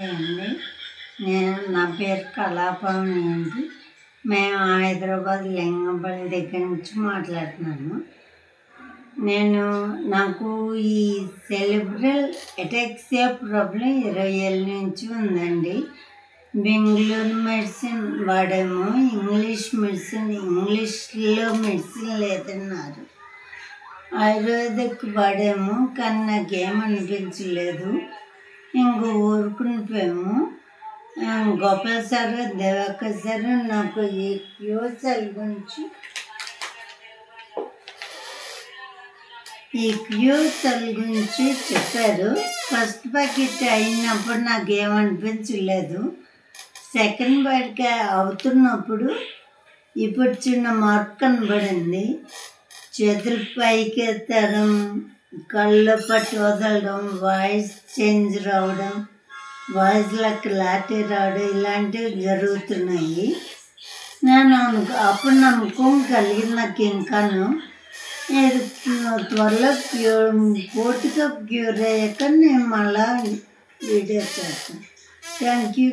అండి నా పేరు కళాపావని అండి. మేము హైదరాబాద్ లింగంపల్లి దగ్గర నుంచి మాట్లాడుతున్నాను. నాకు ఈ సెరిబ్రల్ అటాక్సియా ప్రాబ్లం 20 ఏళ్ళ నుంచి ఉందండి. బెంగళూరు మెడిసిన్ వాడాము, ఇంగ్లీష్లో మెడిసిన్ లేదన్నారు. ఆయుర్వేదిక్ వాడాము, కానీ నాకేమనిపించలేదు. ఇంకో ఊరుకుని పోయాము. గోపాల్ సార్, దివాకర్ సార్ నాకు ఈ క్యూసెల్ గురించి చెప్పారు. ఫస్ట్ ప్యాకెట్ అయినప్పుడు నాకేమనిపించలేదు. సెకండ్ ప్యాకెట్ అవుతున్నప్పుడు ఇప్పుడు చిన్న మార్పు కనబడింది. చేతులు పైకి ఎత్తడం, కళ్ళు పట్టి వదలడం, వాయిస్ చేంజ్ రావడం, వాయిస్లో క్లారిటీ రావడం ఇలాంటివి జరుగుతున్నాయి. అప్పుడు నమ్మకం కలిగింది నాకు. ఇంకాను త్వరలో పూర్తిగా క్యూర్ అయ్యాక నేను మళ్ళా వీడియో చేస్తాను. Thank you.